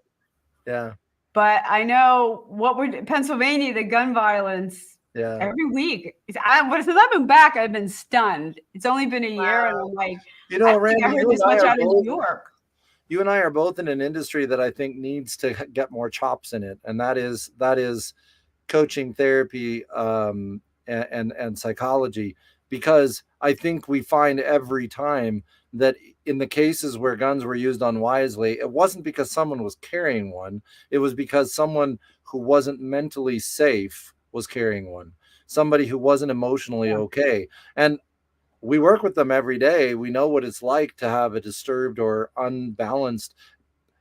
Speaker 3: Yeah.
Speaker 1: But I know what we're Pennsylvania, the gun violence.
Speaker 3: Yeah.
Speaker 1: Every week. Since I've been back, I've been stunned. It's only been a year, and I'm like,
Speaker 3: you know,
Speaker 1: Randie,
Speaker 3: I
Speaker 1: heard this much out of New York.
Speaker 3: You and I are both in an industry that I think needs to get more chops in it, and that is coaching, therapy, and psychology, because I think we find every time that in the cases where guns were used unwisely, it wasn't because someone was carrying one. It was because someone who wasn't mentally safe was carrying one. Somebody who wasn't emotionally okay. And we work with them every day. We know what it's like to have a disturbed or unbalanced.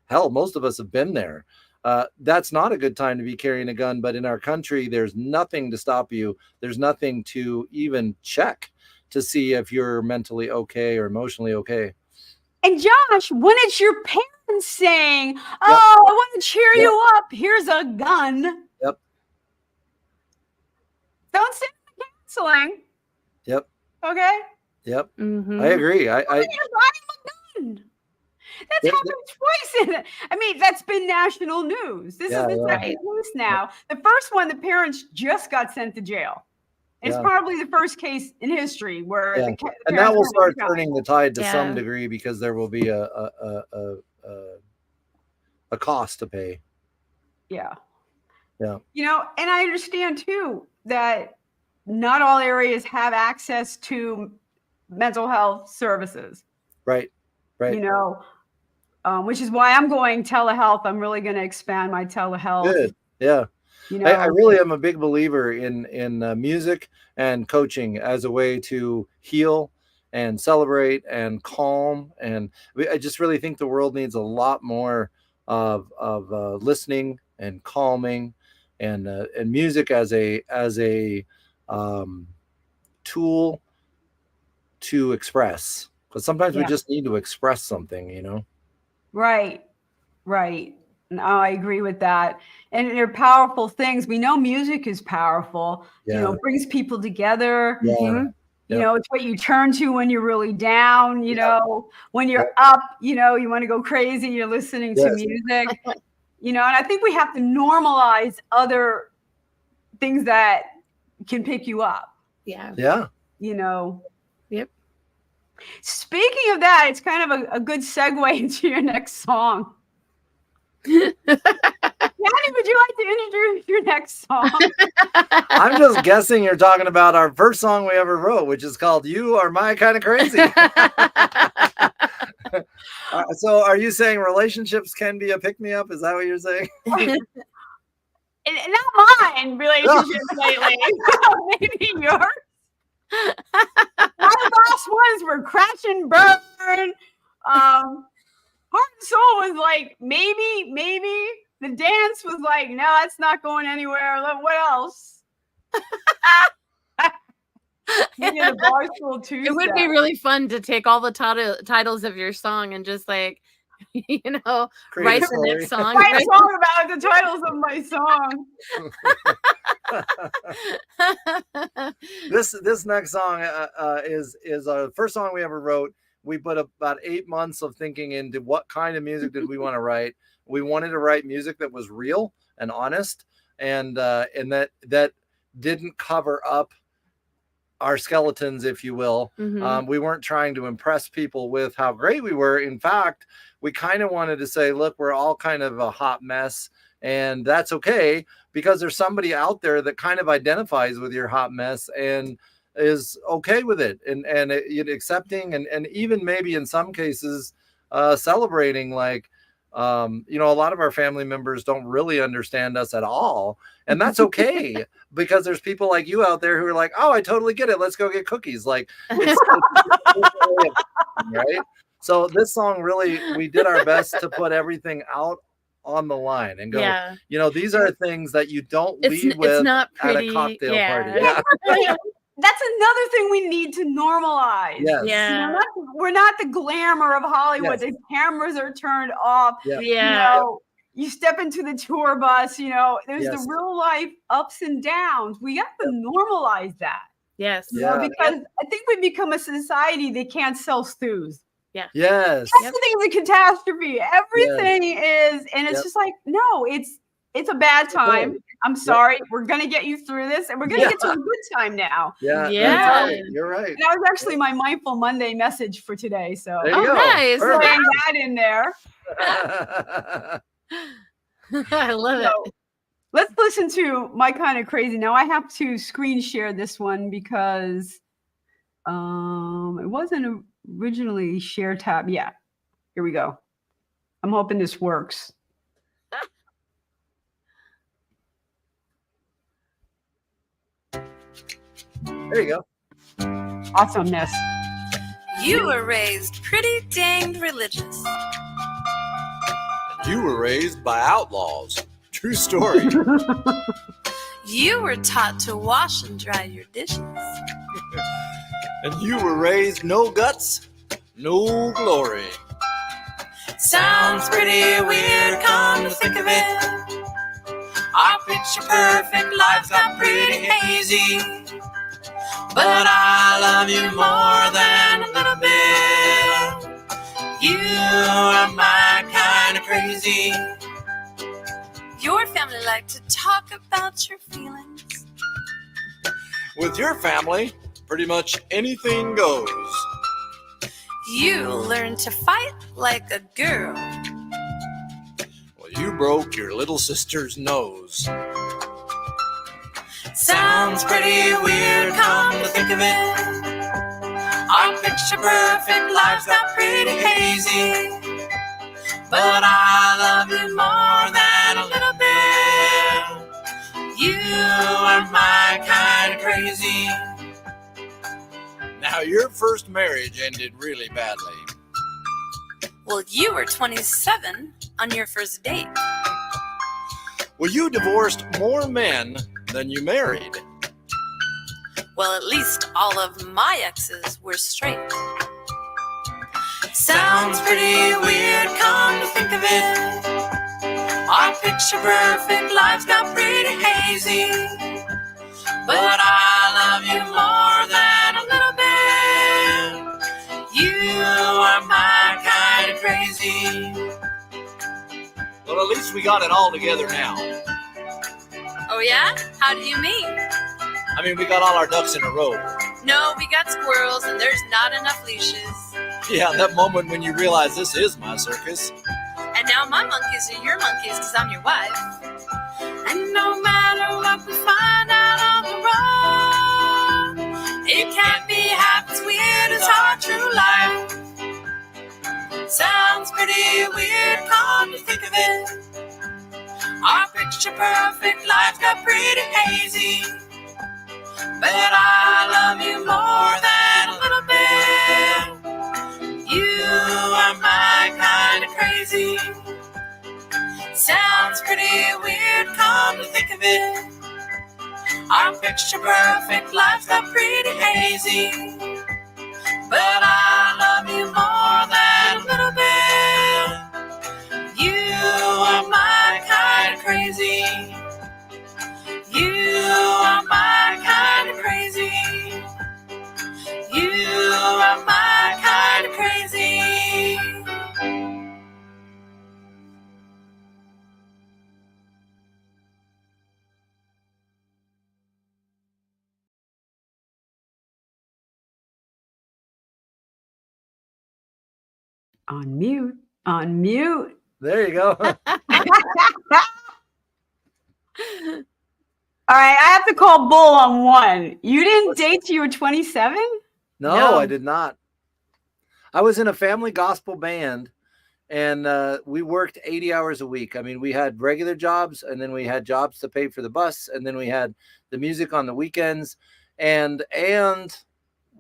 Speaker 3: Hell, most of us have been there. That's not a good time to be carrying a gun. But in our country, there's nothing to stop you. There's nothing to even check to see if you're mentally okay or emotionally okay.
Speaker 1: And Josh, when it's your parents saying, "Oh, I want to cheer you up. Here's a gun."
Speaker 3: Yep.
Speaker 1: Don't sit in the counseling.
Speaker 3: Yep.
Speaker 1: Okay.
Speaker 3: Yep.
Speaker 2: Mm-hmm.
Speaker 3: I agree.
Speaker 1: You're buying a gun. That's happened twice. I mean, that's been national news. This is the second news now. The first one, the parents just got sent to jail. It's probably the first case in history where
Speaker 3: and that will start turning the tide to some degree, because there will be a cost to pay.
Speaker 1: Yeah.
Speaker 3: Yeah.
Speaker 1: You know, and I understand too that not all areas have access to mental health services.
Speaker 3: Right. Right.
Speaker 1: You know, which is why I'm going telehealth. I'm really going to expand my telehealth.
Speaker 3: Good. Yeah.
Speaker 1: You know,
Speaker 3: I really am a big believer in music and coaching as a way to heal and celebrate and calm. And I just really think the world needs a lot more of listening and calming, and music as a tool to express. Because sometimes we just need to express something, you know? Right.
Speaker 1: No, I agree with that. And they're powerful things. We know music is powerful. You know, it brings people together.
Speaker 3: Yeah.
Speaker 1: You know, it's what you turn to when you're really down. You know, when you're up, you know, you want to go crazy, you're listening to music. You know, and I think we have to normalize other things that can pick you up.
Speaker 2: Yeah.
Speaker 1: You know.
Speaker 2: Yep.
Speaker 1: Speaking of that, it's kind of a good segue into your next song. Randie, would you like to introduce your next song?
Speaker 3: I'm just guessing you're talking about our first song we ever wrote, which is called "You Are My Kind of Crazy." So are you saying relationships can be a pick-me-up? Is that what you're saying?
Speaker 1: Not mine relationships lately. Maybe yours. My last ones were crash and burn. Heart and Soul was like, maybe. The dance was like, no, it's not going anywhere. What else? Maybe the Barstool Tuesday.
Speaker 2: It would be really fun to take all the titles of your song and just like, you know, write the next song.
Speaker 1: Write a song about the titles of my
Speaker 3: song. This next song is the first song we ever wrote. We put about 8 months of thinking into what kind of music did we want to write. We wanted to write music that was real and honest, and that didn't cover up our skeletons, if you will.
Speaker 2: Mm-hmm.
Speaker 3: We weren't trying to impress people with how great we were. In fact, we kind of wanted to say, look, we're all kind of a hot mess, and that's okay, because there's somebody out there that kind of identifies with your hot mess and is okay with it, and accepting, and even maybe in some cases celebrating. Like, you know, a lot of our family members don't really understand us at all, and that's okay, because there's people like you out there who are like, oh, I totally get it, let's go get cookies. Like, it's right? So this song really, we did our best to put everything out on the line and go, you know, these are things that you don't lead with
Speaker 2: it's not
Speaker 3: at
Speaker 2: pretty.
Speaker 3: a cocktail party.
Speaker 1: Yeah. That's another thing we need to normalize.
Speaker 3: Yes.
Speaker 2: Yeah.
Speaker 1: You know, we're not the glamour of Hollywood.
Speaker 3: Yes.
Speaker 1: The cameras are turned off.
Speaker 3: Yeah.
Speaker 1: You know, you step into the tour bus, you know, there's the real life ups and downs. We have to normalize that.
Speaker 2: Yes.
Speaker 1: You know, because I think we become a society that can't sell stews.
Speaker 2: Yeah.
Speaker 3: Yes.
Speaker 1: Everything is a catastrophe. Everything is, and it's just like, no, it's a bad time. I'm sorry. We're gonna get you through this, and we're gonna get to a good time now.
Speaker 3: Yeah. You're right.
Speaker 1: And that was actually my Mindful Monday message for today. So
Speaker 3: there you go.
Speaker 2: Nice.
Speaker 1: Throwing that in there.
Speaker 2: I love it.
Speaker 1: Let's listen to My Kind of Crazy. Now I have to screen share this one because it wasn't originally share tab. Yeah, here we go. I'm hoping this works.
Speaker 3: There you go.
Speaker 1: Awesomeness.
Speaker 5: You were raised pretty danged religious.
Speaker 6: You were raised by outlaws. True story.
Speaker 5: You were taught to wash and dry your dishes.
Speaker 6: And you were raised no guts, no glory.
Speaker 5: Sounds pretty weird, come to think of it. Our picture perfect lives got pretty hazy. But I love you more than a little bit. You are my kind of crazy. Your family like to talk about your feelings.
Speaker 6: With your family, pretty much anything goes.
Speaker 5: You learn to fight like a girl.
Speaker 6: Well, you broke your little sister's nose.
Speaker 5: Sounds pretty weird, come to think of it. Our picture perfect lives got pretty hazy. But I love you more than a little bit. You are my kind of crazy.
Speaker 6: Now, your first marriage ended really badly.
Speaker 5: Well, you were 27 on your first date.
Speaker 6: Well, you divorced more men than you married.
Speaker 5: Well, at least all of my exes were straight. Sounds pretty weird, come to think of it. Our picture perfect lives got pretty hazy. But I love you more than a little bit. You are my kind of crazy.
Speaker 6: Well, at least we got it all together now.
Speaker 5: Oh yeah? How do you mean?
Speaker 6: I mean, we got all our ducks in a row.
Speaker 5: No, we got squirrels and there's not enough leashes.
Speaker 6: Yeah, that moment when you realize this is my circus.
Speaker 5: And now my monkeys are your monkeys because I'm your wife. And no matter what we find out on the road, it can't be half as weird as our true life. Sounds pretty weird, come to think of it. Our picture perfect lives got pretty hazy. But I love you more than a little bit. You are my kind of crazy. Sounds pretty weird, come to think of it. Our picture perfect lives got pretty hazy. But I love you more than a little bit. You are my kind of crazy. You are my kind of crazy. You are my kind of crazy.
Speaker 1: On mute. On mute.
Speaker 3: There you go.
Speaker 1: All right, I have to call bull on one. You didn't date till you were 27?
Speaker 3: No, I did not. I was in a family gospel band, and we worked 80 hours a week. I mean, we had regular jobs, and then we had jobs to pay for the bus, and then we had the music on the weekends, and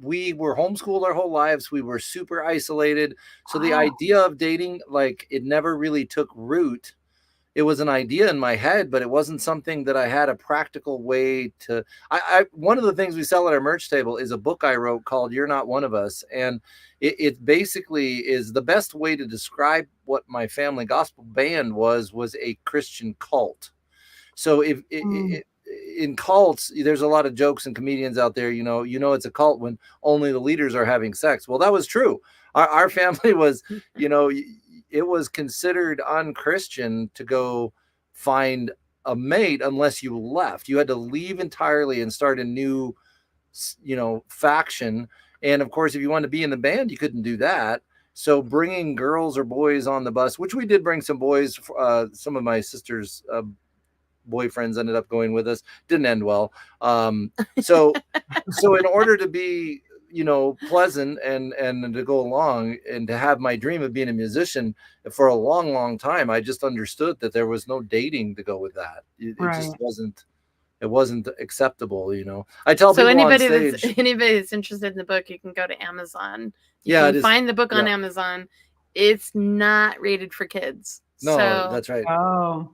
Speaker 3: we were homeschooled our whole lives. We were super isolated. So the idea of dating, like, it never really took root. It was an idea in my head, but it wasn't something that I had a practical way to. One of the things we sell at our merch table is a book I wrote called "You're Not One of Us," and it basically is the best way to describe what my family gospel band was a Christian cult. So if in cults, there's a lot of jokes and comedians out there. It's a cult when only the leaders are having sex. Well, that was true. Our family was, it was considered unchristian to go find a mate unless you left. You had to leave entirely and start a new, faction. And of course, if you wanted to be in the band, you couldn't do that. So bringing girls or boys on the bus, which we did bring some boys, some of my sister's boyfriends ended up going with us, didn't end well. So in order to be, pleasant and to go along and to have my dream of being a musician for a long, long time, I just understood that there was no dating to go with that. It just wasn't acceptable. I tell people
Speaker 2: anybody
Speaker 3: on stage,
Speaker 2: anybody that's interested in the book, you can go to Amazon. You
Speaker 3: can
Speaker 2: find the book on Amazon. It's not rated for kids.
Speaker 3: No, that's right.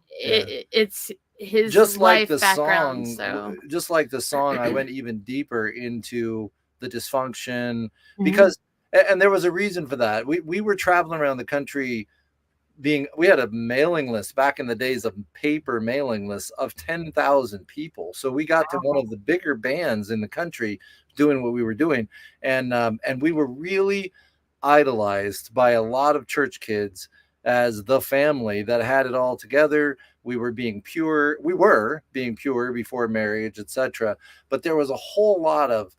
Speaker 2: It's his
Speaker 3: just like
Speaker 2: life
Speaker 3: the
Speaker 2: background.
Speaker 3: Song, just like the song, I went even deeper into the dysfunction because, and there was a reason for that. We were traveling around the country. We had a mailing list back in the days of paper mailing lists of 10,000 people. So we got to one of the bigger bands in the country doing what we were doing. And we were really idolized by a lot of church kids as the family that had it all together. We were being pure before marriage, etc. But there was a whole lot of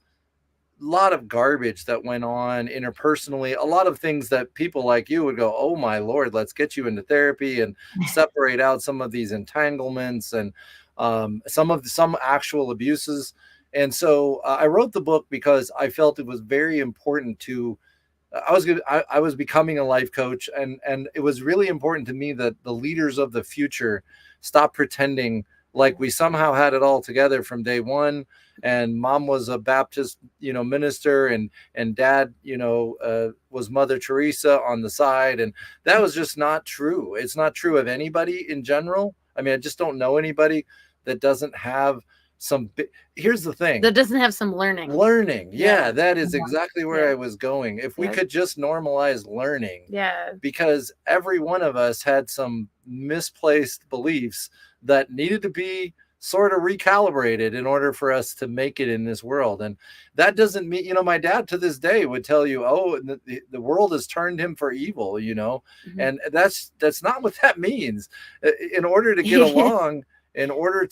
Speaker 3: garbage that went on interpersonally, a lot of things that people like you would go, oh my Lord, let's get you into therapy and separate out some of these entanglements and some actual abuses. And so I wrote the book because I felt it was very important to, I was becoming a life coach, and it was really important to me that the leaders of the future stop pretending like we somehow had it all together from day one. And mom was a Baptist, minister, and dad, was Mother Teresa on the side. And that was just not true. It's not true of anybody in general. I mean, I just don't know anybody that doesn't have here's the thing,
Speaker 2: that doesn't have some learning.
Speaker 3: That is exactly where I was going. If we could just normalize learning, because every one of us had some misplaced beliefs that needed to be sort of recalibrated in order for us to make it in this world. And that doesn't mean, my dad to this day would tell you, oh, the world has turned him for evil, and that's not what that means. In order to get along, in order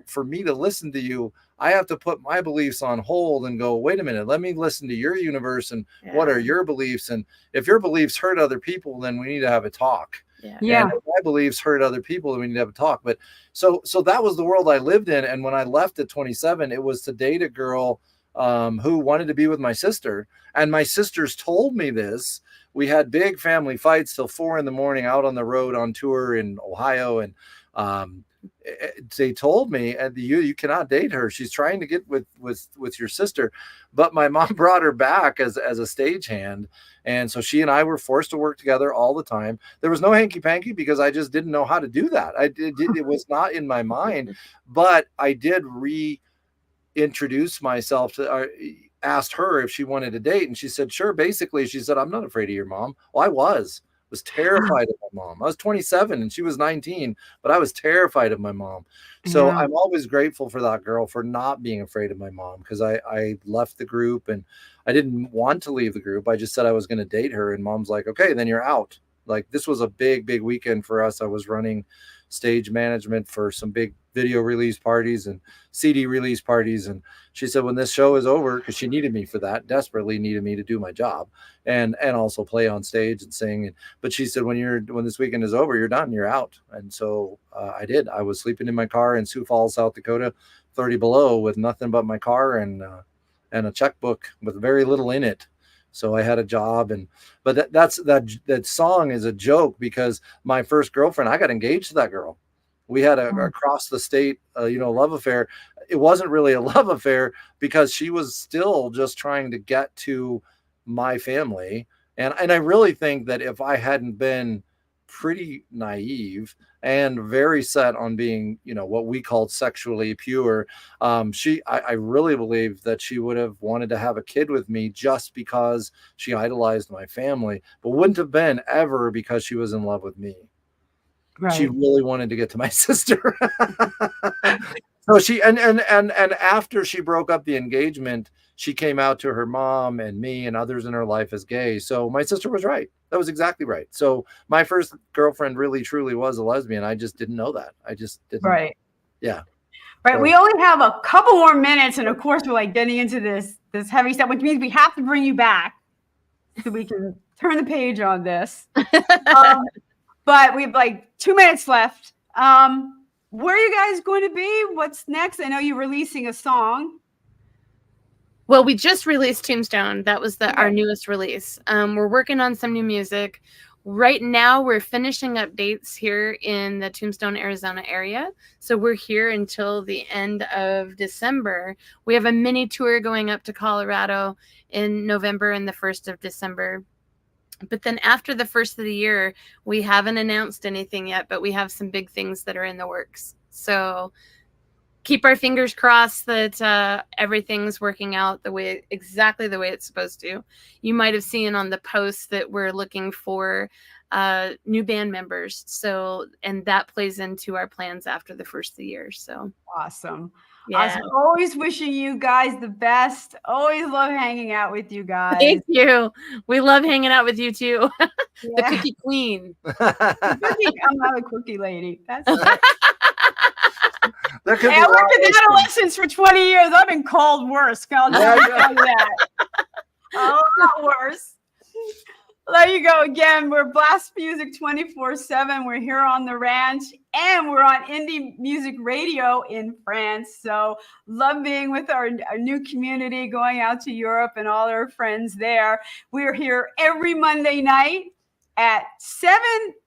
Speaker 3: for me to listen to you, I have to put my beliefs on hold and go, wait a minute, let me listen to your universe and what are your beliefs? And if your beliefs hurt other people, then we need to have a talk. And if my beliefs hurt other people, then we need to have a talk. But so that was the world I lived in. And when I left at 27, it was to date a girl who wanted to be with my sister. And my sisters told me this. We had big family fights till 4 a.m. out on the road on tour in Ohio. And they told me, and you cannot date her. She's trying to get with your sister. But my mom brought her back as a stagehand. And so she and I were forced to work together all the time. There was no hanky panky because I just didn't know how to do that. It was not in my mind, but I did reintroduce myself to, asked her if she wanted to date. And she said, sure. Basically, she said, I'm not afraid of your mom. Well, I was terrified of my mom. I was 27 and she was 19, but I was terrified of my mom. So I'm always grateful for that girl for not being afraid of my mom, because I left the group and I didn't want to leave the group. I just said I was going to date her, and mom's like, okay, then you're out. Like, this was a big weekend for us. I was running stage management for some big video release parties and CD release parties. And she said, when this show is over, because she needed me for that, desperately needed me to do my job and also play on stage and sing. But she said, when this weekend is over, you're done, you're out. And so I did. I was sleeping in my car in Sioux Falls, South Dakota, 30 below, with nothing but my car and a checkbook with very little in it. So I had a job, but that song is a joke, because my first girlfriend, I got engaged to that girl. We had a across the state, love affair. It wasn't really a love affair because she was still just trying to get to my family. And I really think that if I hadn't been pretty naive and very set on being, what we called sexually pure, I really believe that she would have wanted to have a kid with me just because she idolized my family, but wouldn't have been ever because she was in love with me. Right. She really wanted to get to my sister. So she and after she broke up the engagement, she came out to her mom and me and others in her life as gay. So my sister was right. That was exactly right. So my first girlfriend really truly was a lesbian. I just didn't know that. I just didn't.
Speaker 1: Right.
Speaker 3: Yeah.
Speaker 1: Right. So, we only have a couple more minutes, and of course we're like getting into this heavy stuff, which means we have to bring you back so we can turn the page on this. But we have like 2 minutes left. Where are you guys going to be? What's next? I know you're releasing a song.
Speaker 2: Well, we just released Tombstone. That was our newest release. We're working on some new music. Right now, we're finishing up dates here in the Tombstone, Arizona area. So we're here until the end of December. We have a mini tour going up to Colorado in November and the 1st of December. But then after the first of the year, we haven't announced anything yet, but we have some big things that are in the works. So keep our fingers crossed that everything's working out exactly the way it's supposed to. You might have seen on the post that we're looking for new band members. So, and that plays into our plans after the first of the year. So
Speaker 1: awesome.
Speaker 2: Yeah.
Speaker 1: I was always wishing you guys the best. Always love hanging out with you guys.
Speaker 2: Thank you. We love hanging out with you too. The cookie queen.
Speaker 1: I'm not a cookie lady. That's right.
Speaker 3: I worked
Speaker 1: in adolescence for 20 years. I've been called worse. I'll just tell you that. A lot worse. There you go again. We're Blast Music 24/7. We're here on the ranch, and we're on indie music radio in France. So love being with our new community, going out to Europe and all our friends there. We're here every Monday night at 7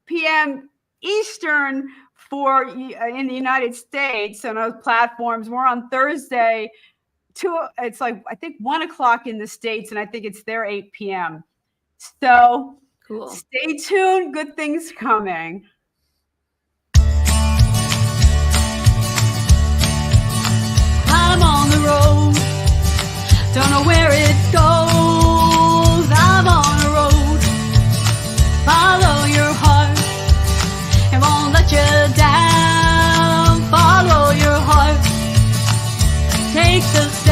Speaker 1: p.m. Eastern in the United States on those platforms. We're on Thursday. It's like, I think 1 o'clock in the States, and I think it's there 8 p.m. So
Speaker 2: cool.
Speaker 1: Stay tuned. Good things coming. I'm on the road. Don't know where it goes. I'm on the road. Follow your heart. It won't let you down. Follow your heart. Take the step.